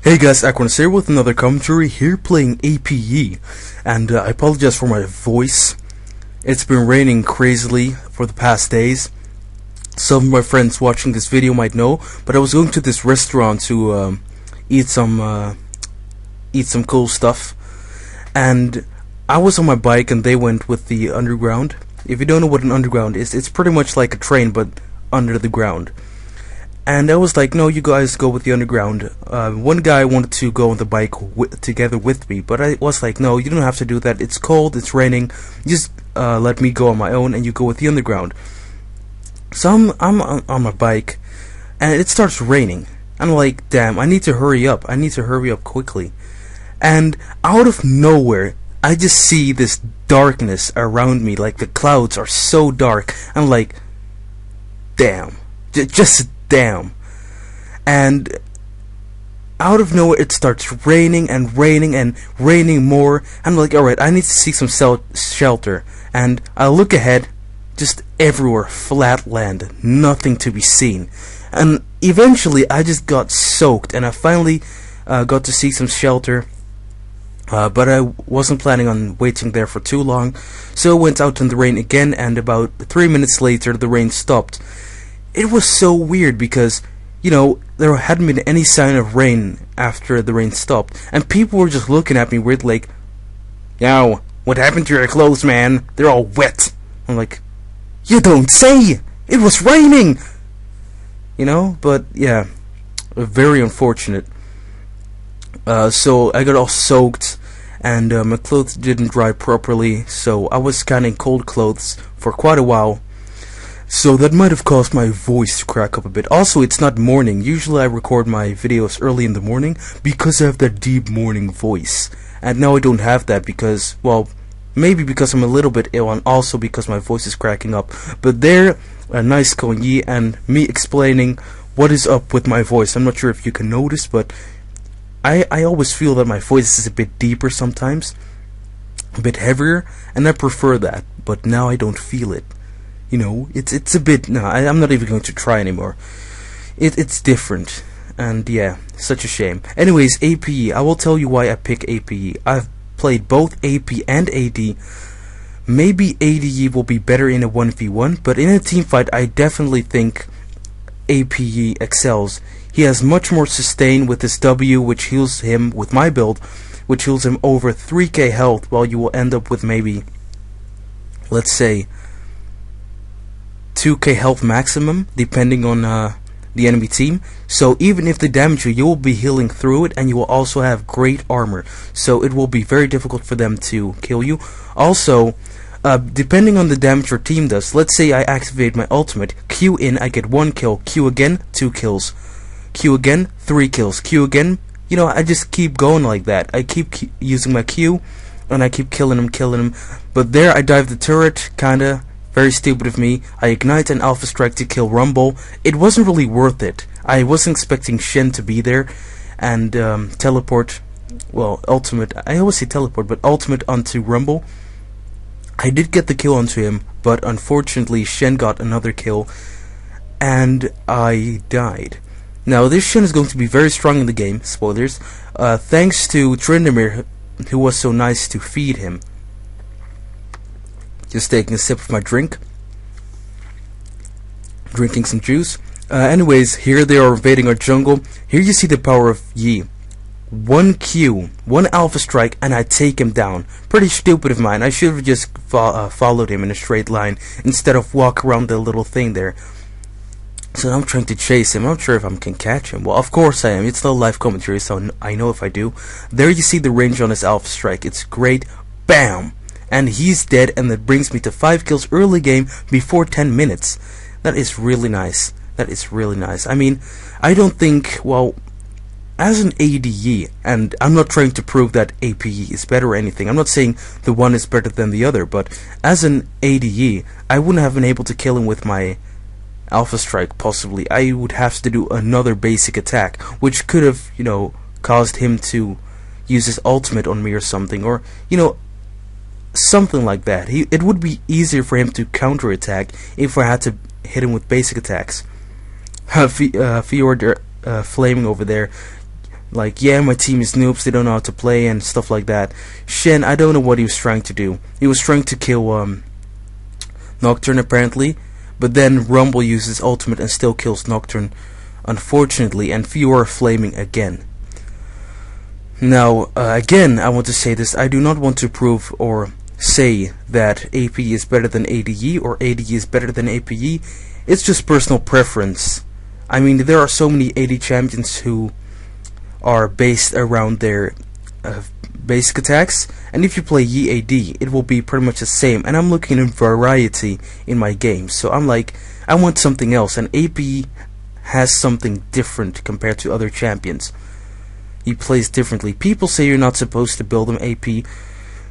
Hey guys, Aquanus here with another commentary here playing APE, and I apologize for my voice. It's been raining crazily for the past days. Some of my friends watching this video might know, but I was going to this restaurant to eat some cool stuff, and I was on my bike and they went with the underground. If you don't know what an underground is, it's pretty much like a train but under the ground. And I was like, no, you guys go with the underground. One guy wanted to go on the bike together with me, but I was like, no, you don't have to do that. It's cold, it's raining. Just let me go on my own and you go with the underground. So I'm on my bike, and it starts raining. I'm like, damn, I need to hurry up. I need to hurry up quickly. And out of nowhere, I just see this darkness around me. Like, the clouds are so dark. I'm like, damn. Just damn. And out of nowhere it starts raining and raining and raining more. I'm like, alright, I need to seek some shelter. And I look ahead, just everywhere flat land, nothing to be seen. And eventually I just got soaked, and I finally got to seek some shelter. But I wasn't planning on waiting there for too long, so I went out in the rain again, and about 3 minutes later the rain stopped. It was so weird because, you know, there hadn't been any sign of rain after the rain stopped, and people were just looking at me weird like, yo, what happened to your clothes, man? They're all wet. I'm like, you don't say! It was raining! You know, but yeah, very unfortunate. So I got all soaked, and my clothes didn't dry properly, so I was kinda in cold clothes for quite a while. So that might have caused my voice to crack up a bit. Also, it's not morning. Usually I record my videos early in the morning because I have that deep morning voice. And now I don't have that because, well, maybe because I'm a little bit ill, and also because my voice is cracking up. But there, a nice Konyi and me explaining what is up with my voice. I'm not sure if you can notice, but I always feel that my voice is a bit deeper sometimes, a bit heavier, and I prefer that. But now I don't feel it. You know, it's a bit, no, I'm not even going to try anymore. It's different, and yeah, such a shame. Anyways, APE, I will tell you why I pick APE. I've played both AP and AD. Maybe ADE will be better in a 1v1, but in a team fight I definitely think APE excels. He has much more sustain with his W, which heals him, with my build, which heals him over 3k health, while you will end up with maybe, let's say, 2k health maximum, depending on the enemy team. So even if they damage you, you will be healing through it, and you will also have great armor. So it will be very difficult for them to kill you. Also, depending on the damage your team does, let's say I activate my ultimate, Q in, I get 1 kill, Q again, 2 kills, Q again, 3 kills, Q again, you know, I just keep going like that. I keep using my Q, and I keep killing him. But there I dive the turret, kinda. Very stupid of me. I ignite an alpha strike to kill Rumble. It wasn't really worth it. I wasn't expecting Shen to be there, and teleport, well, ultimate, I always say teleport, but ultimate onto Rumble. I did get the kill onto him, but unfortunately Shen got another kill, and I died. Now this Shen is going to be very strong in the game, spoilers, thanks to Tryndamere, who was so nice to feed him. Just taking a sip of my drink, drinking some juice. Anyways, here they are invading our jungle. Here you see the power of Yi. 1 Q, 1 alpha strike, and I take him down. Pretty stupid of mine. I should have just followed him in a straight line instead of walk around the little thing there. So I'm trying to chase him. I'm not sure if I can catch him. Well, of course I am. It's still live commentary, so I know if I do. There you see the range on his alpha strike. It's great. Bam! And he's dead, and that brings me to 5 kills early game before 10 minutes. That is really nice. That is really nice. I mean, I don't think, well, as an ADE, and I'm not trying to prove that APE is better or anything. I'm not saying the one is better than the other, but as an ADE, I wouldn't have been able to kill him with my alpha strike, possibly. I would have to do another basic attack, which could have, you know, caused him to use his ultimate on me or something, or, you know, something like that. It would be easier for him to counterattack if I had to hit him with basic attacks. Fjord flaming over there. Like, yeah, my team is noobs, they don't know how to play and stuff like that. Shen, I don't know what he was trying to do. He was trying to kill Nocturne apparently, but then Rumble uses ultimate and still kills Nocturne, unfortunately, and Fiora flaming again. Now, again, I want to say this, I do not want to prove or say that APE is better than ADE or ADE is better than APE. It's just personal preference. I mean, there are so many AD champions who are based around their basic attacks, and if you play Yi AD, it will be pretty much the same, and I'm looking at variety in my games, so I'm like, I want something else, and APE has something different compared to other champions. He plays differently. People say you're not supposed to build him AP.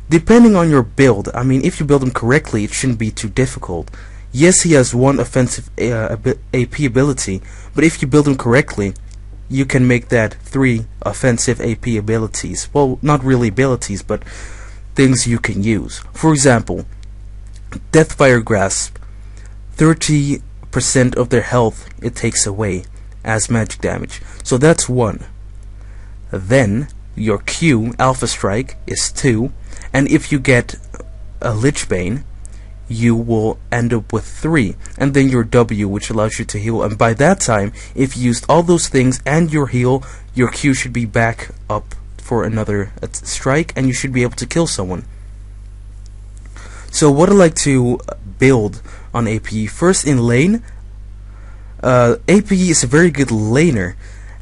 Depending on your build, I mean, if you build him correctly, it shouldn't be too difficult. Yes, he has one offensive AP ability, but if you build him correctly, you can make that 3 offensive AP abilities. Well, not really abilities, but things you can use. For example, Deathfire Grasp, 30% of their health it takes away as magic damage. So that's 1. Then your Q, Alpha Strike, is 2, and if you get a Lichbane, you will end up with 3, and then your W, which allows you to heal, and by that time, if you used all those things and your heal, your Q should be back up for another strike, and you should be able to kill someone. So what I like to build on APE, first in lane, APE is a very good laner,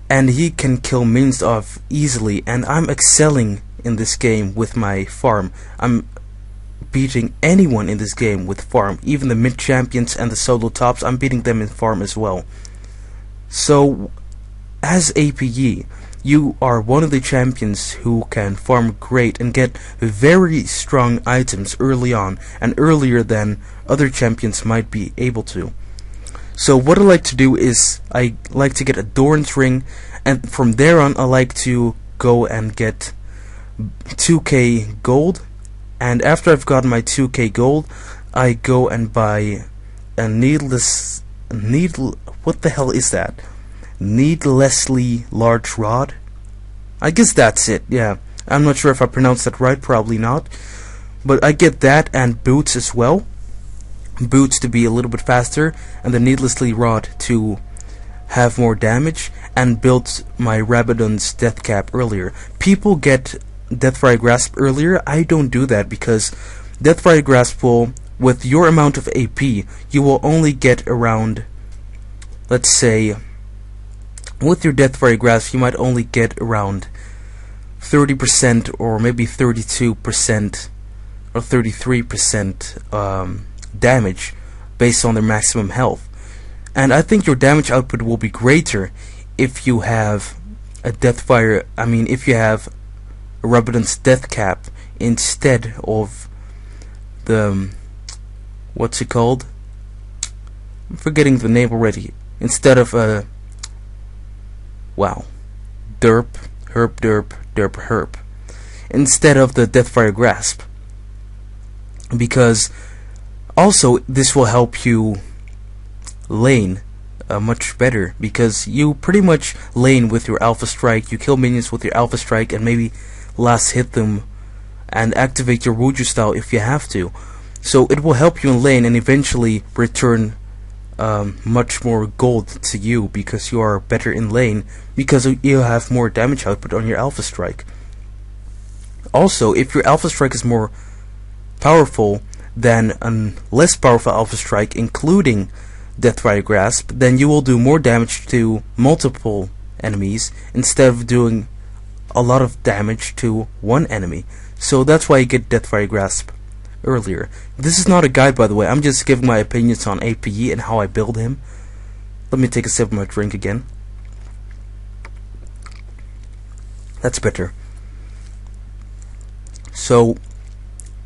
and he can kill minions off easily, and I'm excelling in this game with my farm. I'm beating anyone in this game with farm, even the mid champions and the solo tops. I'm beating them in farm as well. So as APE, you are one of the champions who can farm great and get very strong items early on, and earlier than other champions might be able to. So what I like to do is I like to get a Doran's ring, and from there on I like to go and get 2k gold, and after I've gotten my 2k gold, I go and buy a what the hell is that? Needlessly large rod? I guess that's it, yeah. I'm not sure if I pronounced that right, probably not. But I get that and boots as well. Boots to be a little bit faster, and the needlessly rod to have more damage, and built my Rabadon's death cap earlier. People get Deathfire Grasp earlier. I don't do that because Deathfire Grasp will, with your amount of AP, you will only get around, let's say, with your Deathfire Grasp you might only get around 30% or maybe 32% or 33% damage based on their maximum health. And I think your damage output will be greater if you have a Deathfire, if you have a Rabadon's death cap instead of the, what's it called? I'm forgetting the name already. Instead of a, wow, derp, herp. Instead of the Deathfire Grasp. Because also this will help you lane much better, because you pretty much lane with your Alpha Strike, you kill minions with your Alpha Strike and maybe last hit them and activate your Wuju style if you have to. So it will help you in lane and eventually return much more gold to you because you are better in lane, because you have more damage output on your Alpha Strike. Also, if your Alpha Strike is more powerful than a less powerful Alpha Strike, including Deathfire Grasp, then you will do more damage to multiple enemies instead of doing a lot of damage to one enemy. So that's why you get Deathfire Grasp earlier. This is not a guide, by the way. I'm just giving my opinions on APE and how I build him. Let me take a sip of my drink again. That's better. So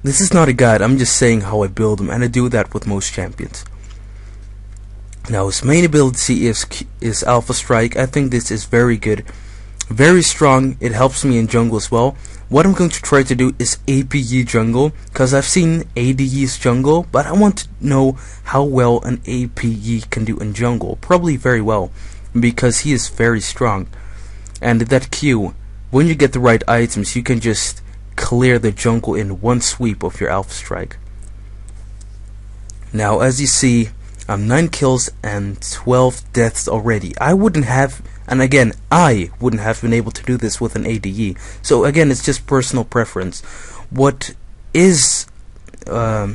this is not a guide. I'm just saying how I build him, and I do that with most champions. Now his main ability is Alpha Strike. I think this is very good, very strong. It helps me in jungle as well. What I'm going to try to do is APE jungle, because I've seen ADE's jungle, but I want to know how well an APE can do in jungle. Probably very well, because he is very strong. And that Q, when you get the right items, you can just clear the jungle in one sweep of your alpha strike. Now, as you see, 9 kills and 12 deaths already. I wouldn't have been able to do this with an ADE. So again, it's just personal preference. What is a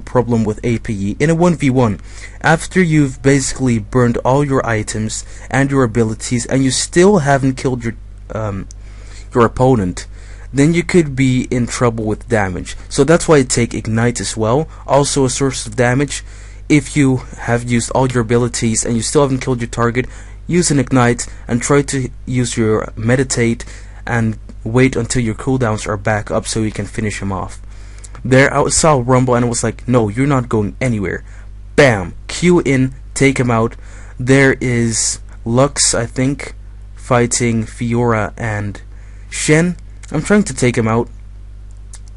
problem with APE in a 1v1, after you've basically burned all your items and your abilities and you still haven't killed your opponent, then you could be in trouble with damage. So that's why I take Ignite as well, also a source of damage. If you have used all your abilities and you still haven't killed your target, use an Ignite and try to use your Meditate and wait until your cooldowns are back up so you can finish him off. There I saw Rumble and I was like, no, you're not going anywhere. Bam! Q in, take him out. There is Lux, I think, fighting Fiora and Shen. I'm trying to take him out.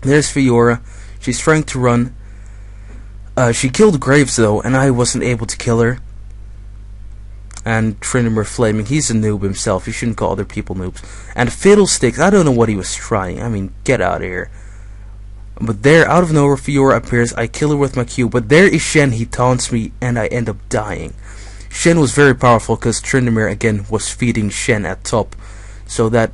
There's Fiora. She's trying to run. She killed Graves though, and I wasn't able to kill her. And Tryndamere Flaming, he's a noob himself. You shouldn't call other people noobs. And Fiddlesticks, I don't know what he was trying. I mean, get out of here. But there, out of nowhere, Fiora appears. I kill her with my Q. But there is Shen. He taunts me, and I end up dying. Shen was very powerful because Tryndamere again was feeding Shen at top, so that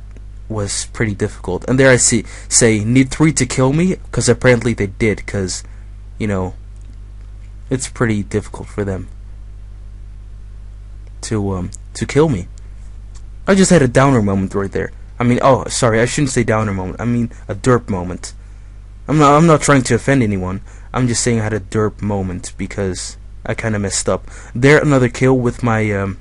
was pretty difficult. And there I say need 3 to kill me, because apparently they did, because you know it's pretty difficult for them to kill me. I just had a downer moment right there. I mean, oh sorry, I shouldn't say downer moment. I mean a derp moment. I'm not trying to offend anyone. I'm just saying I had a derp moment because I kind of messed up. There, another kill with my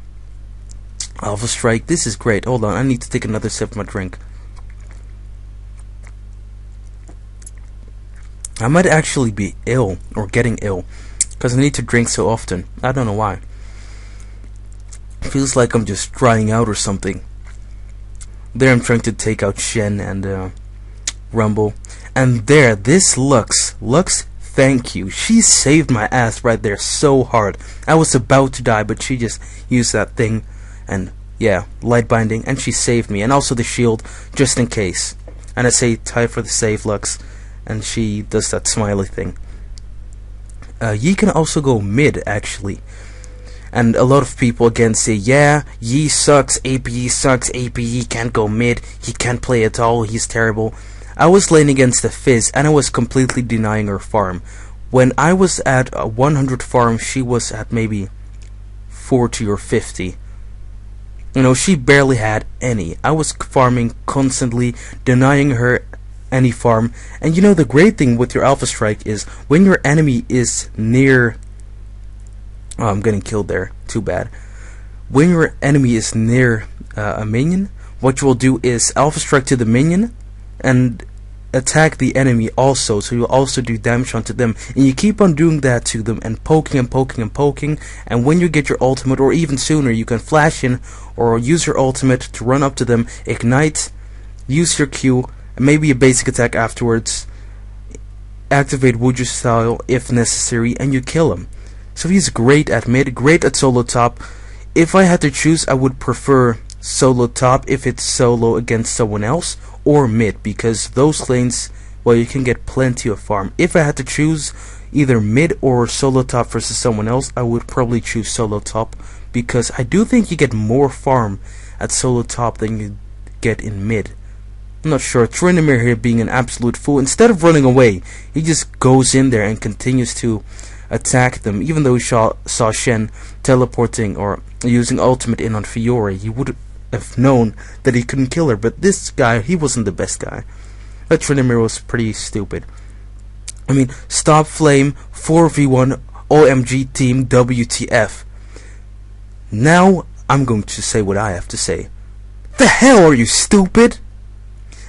Alpha Strike. This is great. Hold on, I need to take another sip of my drink. I might actually be ill or getting ill because I need to drink so often. I don't know why. It feels like I'm just drying out or something. There I'm trying to take out Shen and Rumble. And there, this Lux, thank you. She saved my ass right there so hard. I was about to die, but she just used that thing and yeah, light binding, and she saved me. And also the shield, just in case. And I say tie for the save, Lux, and she does that smiley thing. Yi can also go mid, actually. And a lot of people again say, yeah, Yi sucks, APE sucks, APE can't go mid, he can't play at all, he's terrible. I was laning against the Fizz, and I was completely denying her farm. When I was at 100 farm, she was at maybe 40 or 50. You know, she barely had any. I was farming constantly, denying her any farm. And you know, the great thing with your Alpha Strike is when your enemy is near... Oh, I'm getting killed there. Too bad. When your enemy is near a minion, what you will do is Alpha Strike to the minion and attack the enemy also, so you'll also do damage onto them, and you keep on doing that to them and poking and poking and poking, and when you get your ultimate, or even sooner, you can flash in or use your ultimate to run up to them, ignite, use your Q, and maybe a basic attack afterwards, activate Wuju style if necessary, and you kill him. So he's great at mid, great at solo top. If I had to choose, I would prefer solo top if it's solo against someone else, or mid, because those lanes, well, you can get plenty of farm. If I had to choose either mid or solo top versus someone else, I would probably choose solo top, because I do think you get more farm at solo top than you get in mid. I'm not sure. Tryndamere here being an absolute fool, instead of running away, he just goes in there and continues to attack them. Even though he saw Shen teleporting or using ultimate in on Fiora, he would have known that he couldn't kill her, but this guy, he wasn't the best guy. That Tryndamere was pretty stupid. I mean, stop flame, 4v1, OMG team, WTF. Now, I'm going to say what I have to say. The hell are you, stupid?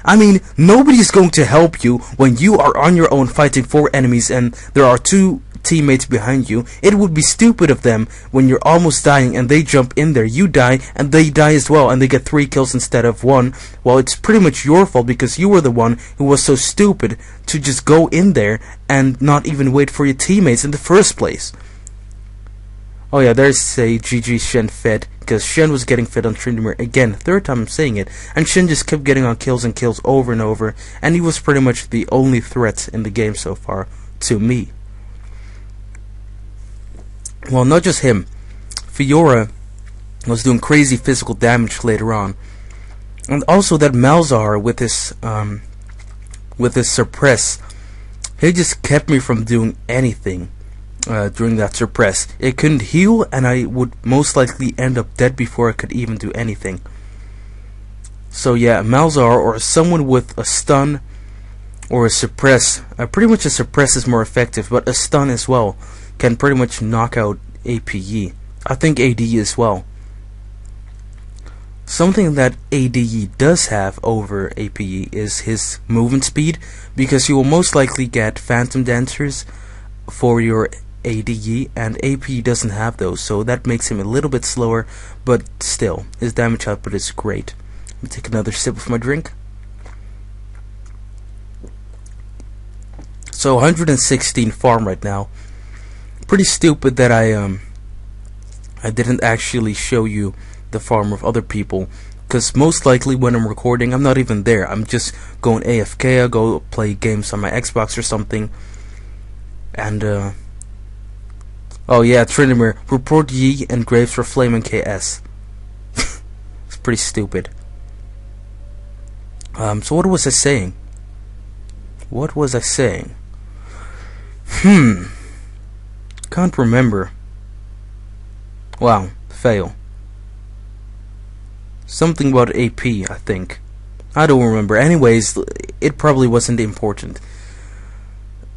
I mean, nobody's going to help you when you are on your own fighting 4 enemies and there are 2 teammates behind you. It would be stupid of them when you're almost dying and they jump in there, you die and they die as well, and they get 3 kills instead of 1. Well, it's pretty much your fault because you were the one who was so stupid to just go in there and not even wait for your teammates in the first place. Oh yeah, there's a GG Shen fed, because Shen was getting fed on Tryndamere again, third time I'm saying it, and Shen just kept getting on kills and kills over and over, and he was pretty much the only threat in the game so far, to me. Well, not just him. Fiora was doing crazy physical damage later on. And also that Malzahar with his suppress, he just kept me from doing anything during that suppress. It couldn't heal, and I would most likely end up dead before I could even do anything. So yeah, Malzahar or someone with a stun or a suppress, pretty much a suppress is more effective, but a stun as well can pretty much knock out APE. I think ADE as well. Something that ADE does have over APE is his movement speed, because you will most likely get phantom dancers for your ADE, and APE doesn't have those, so that makes him a little bit slower, but still, his damage output is great. Let me take another sip of my drink. So 116 farm right now. Pretty stupid that I didn't actually show you the farm of other people, because most likely when I'm recording I'm not even there. I'm just going AFK, I go play games on my Xbox or something. And oh yeah, Tryndamere, report Yi and Graves for flaming KS. It's pretty stupid. So what was I saying? What was I saying? Can't remember. Wow, fail. Something about AP, I think. I don't remember. Anyways, it probably wasn't important.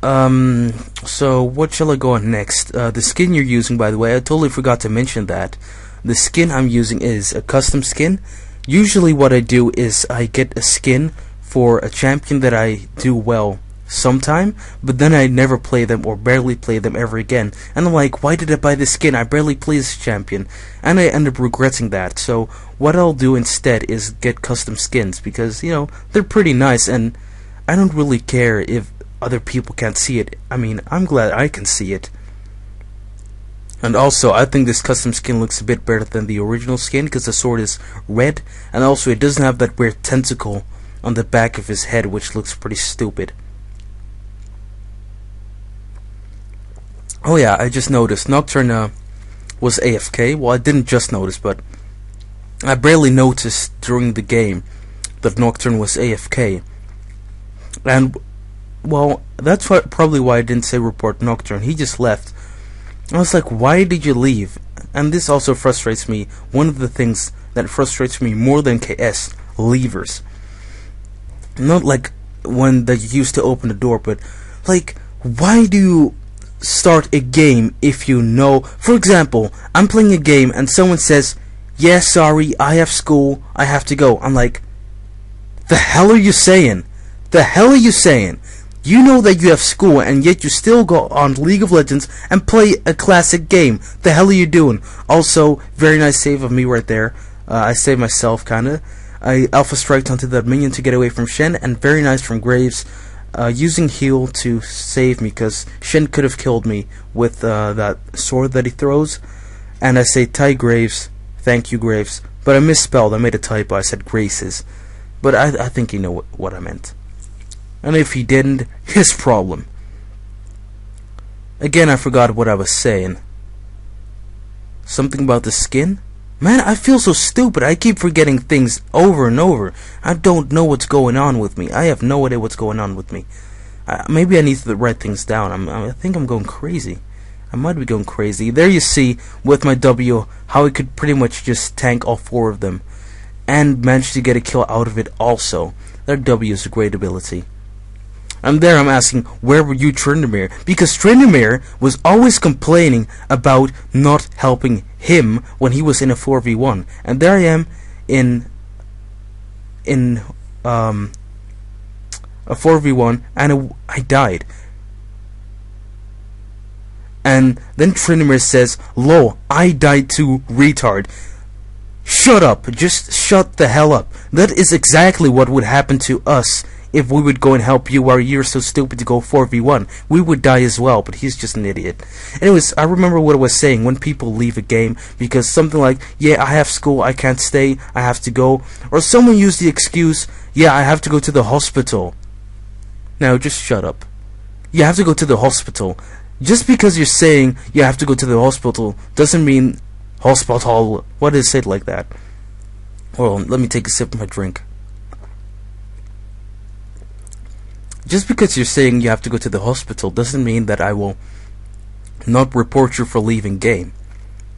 So what shall I go on next? The skin you're using, by the way, I totally forgot to mention that. The skin I'm using is a custom skin. Usually what I do is I get a skin for a champion that I do well sometime, but then I never play them or barely play them ever again, and I'm like, why did I buy this skin? I barely play this champion, and I end up regretting that. So what I'll do instead is get custom skins, because you know, they're pretty nice, and I don't really care if other people can't see it. I mean, I'm glad I can see it. And also, I think this custom skin looks a bit better than the original skin, because the sword is red, and also it doesn't have that weird tentacle on the back of his head, which looks pretty stupid. Oh yeah, I just noticed Nocturne was AFK. Well, I didn't just notice, but I barely noticed during the game that Nocturne was AFK. And, well, that's probably why I didn't say report Nocturne. He just left. I was like, why did you leave? And this also frustrates me. One of the things that frustrates me more than KS, leavers. Not like when they used to open the door, but like, why do you start a game if you know? For example, I'm playing a game and someone says, yeah, sorry, I have school, I have to go. I'm like, the hell are you saying? The hell are you saying? You know that you have school, and yet you still go on League of Legends and play a classic game. The hell are you doing? Also, very nice save of me right there. I saved myself, kinda. I alpha striked onto that minion to get away from Shen, and very nice from Graves, using heal to save me, because Shen could have killed me with that sword that he throws. And I say, Ty Graves, thank you Graves. But I misspelled, I made a typo, I said Graces. But I think you know what I meant. And if he didn't, his problem. Again, I forgot what I was saying. Something about the skin? Man, I feel so stupid. I keep forgetting things over and over. I don't know what's going on with me. I have no idea what's going on with me. Maybe I need to write things down. I think I'm going crazy. I might be going crazy. There you see, with my W, how I could pretty much just tank all four of them. And manage to get a kill out of it also. That W is a great ability. And there I'm asking, where were you, Tryndamere? Because Tryndamere was always complaining about not helping him when he was in a 4v1. And there I am in a 4v1, and I died. And then Tryndamere says, "Lol, I died too, retard." Shut up, just shut the hell up. That is exactly what would happen to us if we would go and help you while you're so stupid to go 4v1. We would die as well, but he's just an idiot. Anyways, I remember what I was saying when people leave a game because something like, yeah, I have school, I can't stay, I have to go. Or someone used the excuse, yeah, I have to go to the hospital. Now, just shut up. You have to go to the hospital. Just because you're saying you have to go to the hospital doesn't mean hospital. What is it like that? Hold on, let me take a sip of my drink. Just because you're saying you have to go to the hospital doesn't mean that I will not report you for leaving game.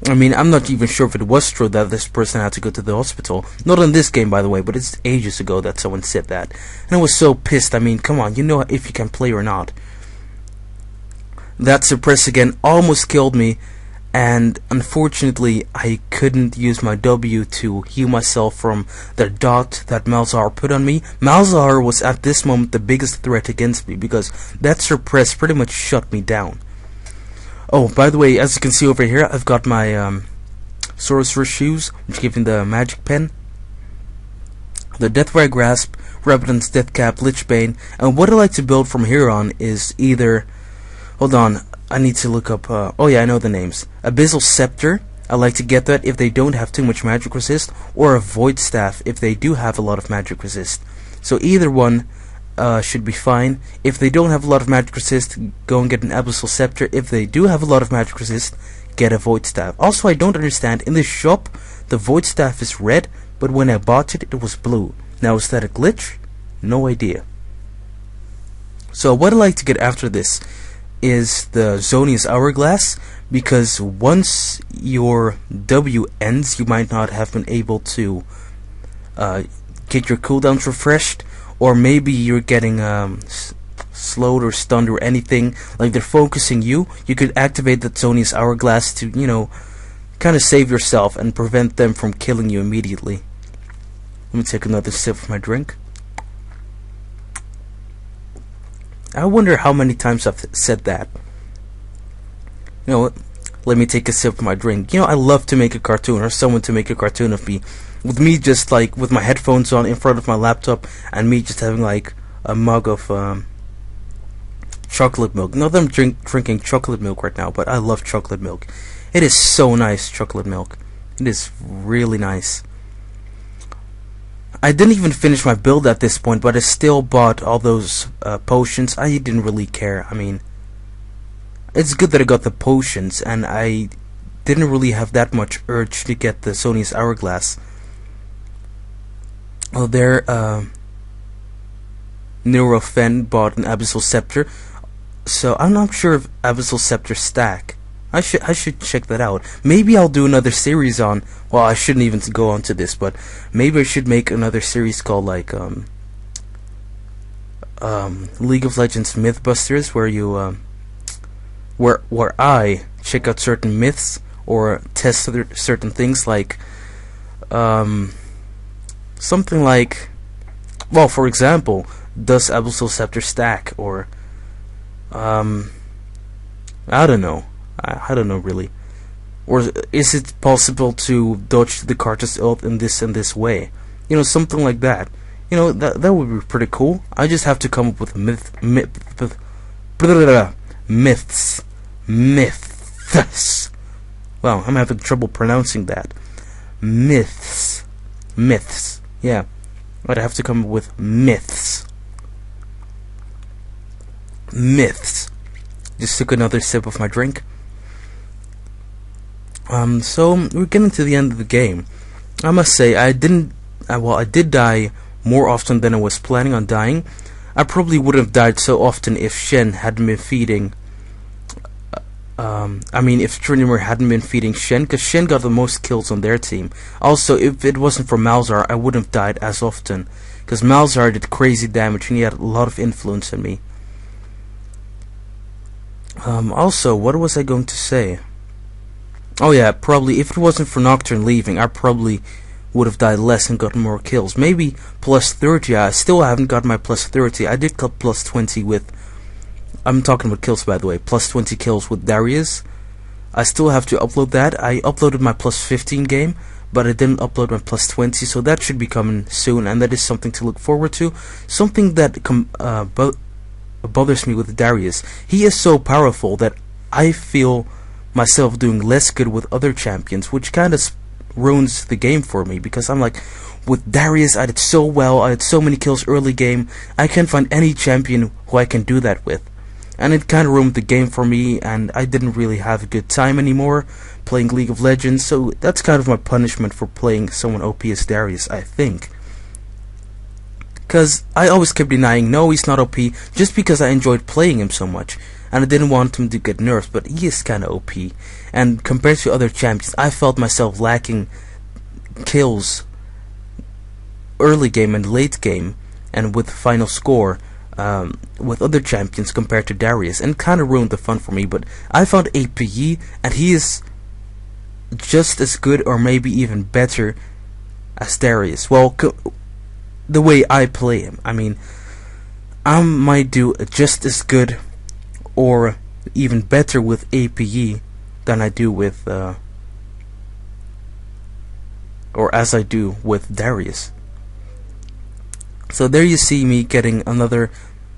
I mean, I'm not even sure if it was true that this person had to go to the hospital. Not in this game, by the way, but it's ages ago that someone said that. And I was so pissed. I mean, come on, you know if you can play or not. That suppress again almost killed me. And unfortunately, I couldn't use my W to heal myself from the dot that Malzahar put on me. Malzahar was at this moment the biggest threat against me because that suppress pretty much shut me down. Oh, by the way, as you can see over here, I've got my sorcerer shoes, which give me the magic pen, the Deathfire Grasp, Rabadon's Death Cap, Lichbane, and what I like to build from here on is either, hold on, I need to look up, oh yeah, I know the names. Abyssal Scepter, I like to get that if they don't have too much magic resist, or a Void Staff if they do have a lot of magic resist. So either one should be fine. If they don't have a lot of magic resist, go and get an Abyssal Scepter. If they do have a lot of magic resist, get a Void Staff. Also, I don't understand, in the shop, the Void Staff is red, but when I bought it, it was blue. Now, is that a glitch? No idea. So what I like to get after this is the Zonia's Hourglass, because once your W ends, you might not have been able to get your cooldowns refreshed, or maybe you're getting slowed or stunned or anything, like they're focusing you. You could activate that Zonia's Hourglass to, you know, kind of save yourself and prevent them from killing you immediately. Let me take another sip of my drink. I wonder how many times I've said that. You know what? Let me take a sip of my drink. You know, I love to make a cartoon, or someone to make a cartoon of me. With me just like with my headphones on in front of my laptop, and me just having like a mug of chocolate milk. Not that I'm drinking chocolate milk right now, but I love chocolate milk. It is so nice, chocolate milk. It is really nice. I didn't even finish my build at this point, but I still bought all those potions. I didn't really care. I mean, it's good that I got the potions, and I didn't really have that much urge to get the Zonia's Hourglass. Oh, there, Neurofen bought an Abyssal Scepter, so I'm not sure if Abyssal Scepter stack. I should check that out. Maybe I'll do another series on, well, I shouldn't even go on to this, but maybe I should make another series called like League of Legends Mythbusters, where you where I check out certain myths or test certain things, like something like, well, for example, does Abyssal Scepter stack, or I don't know. I don't know really. Or is it possible to dodge the Karthus ult in this way? You know, something like that. You know, that would be pretty cool. I just have to come up with myths. Wow, I'm having trouble pronouncing that. Myths. Yeah, I'd have to come up with myths. Just took another sip of my drink. So we're getting to the end of the game. I must say, I did die more often than I was planning on dying. I probably wouldn't have died so often if Shen hadn't been feeding. If tryndamere hadn't been feeding Shen, because Shen got the most kills on their team. Also, if it wasn't for Malzahar, I wouldn't have died as often, because Malzahar did crazy damage and he had a lot of influence on me. Also, what was I going to say? Oh yeah, probably if it wasn't for Nocturne leaving, I probably would have died less and gotten more kills. Maybe plus 30. I still haven't got my plus 30. I did got plus 20 with, I'm talking about kills by the way, plus 20 kills with Darius. I still have to upload that. I uploaded my plus 15 game, but I didn't upload my plus 20, so that should be coming soon, and that is something to look forward to. Something that bothers me with Darius, he is so powerful that I feel myself doing less good with other champions, which kind of ruins the game for me, because I'm like, with Darius I did so well, I had so many kills early game, I can't find any champion who I can do that with. And it kind of ruined the game for me, and I didn't really have a good time anymore playing League of Legends, so that's kind of my punishment for playing someone OP as Darius, I think. Because I always kept denying, no, he's not OP, just because I enjoyed playing him so much, and I didn't want him to get nerfed, but he is kind of OP. And compared to other champions, I felt myself lacking kills early game and late game, and with final score, with other champions compared to Darius, and kind of ruined the fun for me. But I found APE, and he is just as good or maybe even better as Darius. Well, the way I play him, I mean, I might do just as good or even better with APE than I do with or as I do with Darius. So there you see me getting another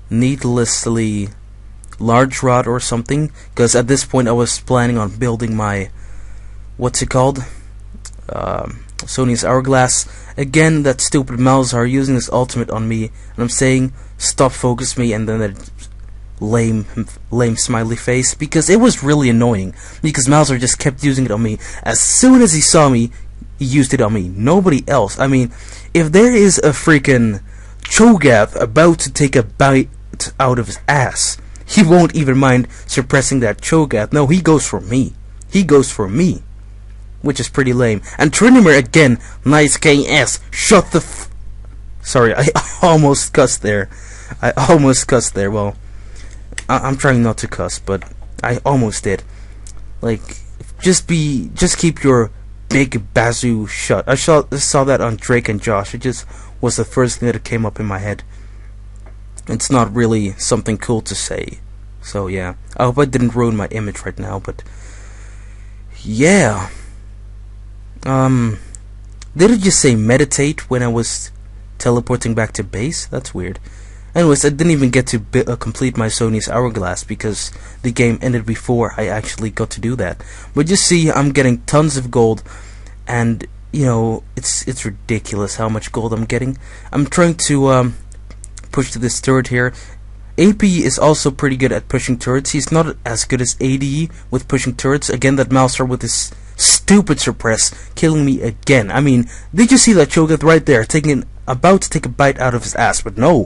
needlessly large rod or something, because at this point I was planning on building my, what's it called, Sony's Hourglass. Again, that stupid Malzahar using his ultimate on me, and I'm saying stop, focus me, and then that lame smiley face, because it was really annoying, because Malzahar just kept using it on me. As soon as he saw me, he used it on me, nobody else. I mean, if there is a freaking Cho'Gath about to take a bite out of his ass, he won't even mind suppressing that Cho'Gath. No, he goes for me. He goes for me, which is pretty lame. And Tryndamere again, nice KS. Shut the sorry, I almost cussed there. Well, I'm trying not to cuss, but I almost did. Like, just keep your big bazoo shut. I saw that on Drake and Josh. It just was the first thing that came up in my head. It's not really something cool to say. So yeah, I hope I didn't ruin my image right now, but yeah. Did it just say meditate when I was teleporting back to base? That's weird. Anyways, I didn't even get to complete my Sony's Hourglass because the game ended before I actually got to do that. But you see, I'm getting tons of gold, and you know, it's ridiculous how much gold I'm getting. I'm trying to push to this turret here. AP is also pretty good at pushing turrets. He's not as good as ADE with pushing turrets. Again, that Malzahar with his stupid suppress killing me again. I mean, did you see that Cho'Gath right there about to take a bite out of his ass? But no,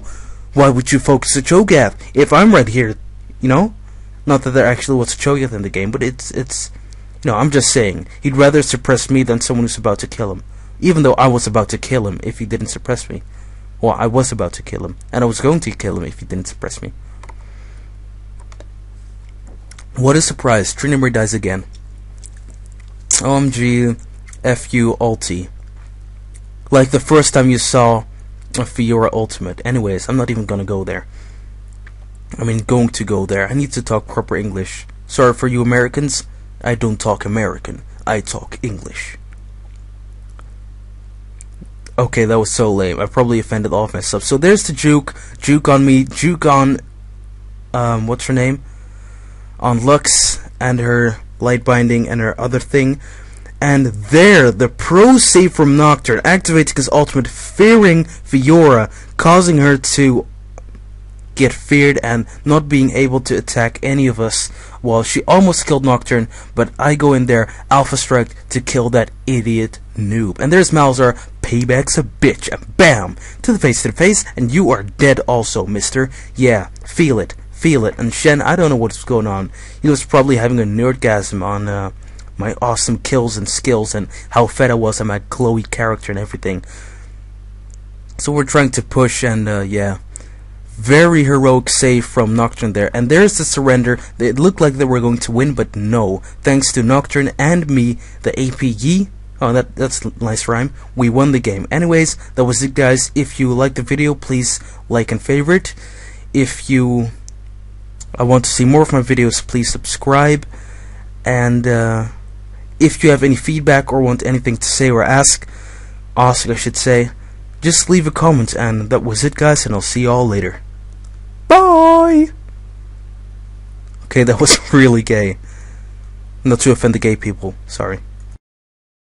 why would you focus a Cho'Gath if I'm right here? You know, not that there actually was a Cho'Gath in the game, but it's you know, I'm just saying, he'd rather suppress me than someone who's about to kill him. Even though I was about to kill him if he didn't suppress me. Well, I was about to kill him, and I was going to kill him if he didn't suppress me. What a surprise, Tryndamere dies again. OMG, FU ulti. Like the first time you saw a Fiora ultimate. Anyways, I'm not even gonna go there. I mean, going to go there. I need to talk proper English. Sorry for you Americans, I don't talk American, I talk English. Okay, that was so lame. I probably offended all of myself. So there's the juke on me, juke on what's her name? On Lux and her light binding and her other thing. And there, the pro save from Nocturne, activating his ultimate, fearing Fiora, causing her to get feared and not being able to attack any of us. Well, she almost killed Nocturne, but I go in there, Alpha Strike, to kill that idiot noob. And there's Malzahar, payback's a bitch, and bam! To the face, and you are dead also, mister. Yeah, feel it. And Shen, I don't know what's going on. He was probably having a nerdgasm on my awesome kills and skills and how fed I was on my glowy character and everything. So we're trying to push, and yeah. Very heroic save from Nocturne there. And there's the surrender. It looked like they were going to win, but no. Thanks to Nocturne and me, the APE. Oh, that's a nice rhyme. We won the game. Anyways, that was it, guys. If you liked the video, please like and favorite. If you want to see more of my videos, please subscribe. And if you have any feedback or want anything to say or ask, I should say, just leave a comment. And that was it, guys, and I'll see you all later. Bye! Okay, that was really gay. Not to offend the gay people, sorry.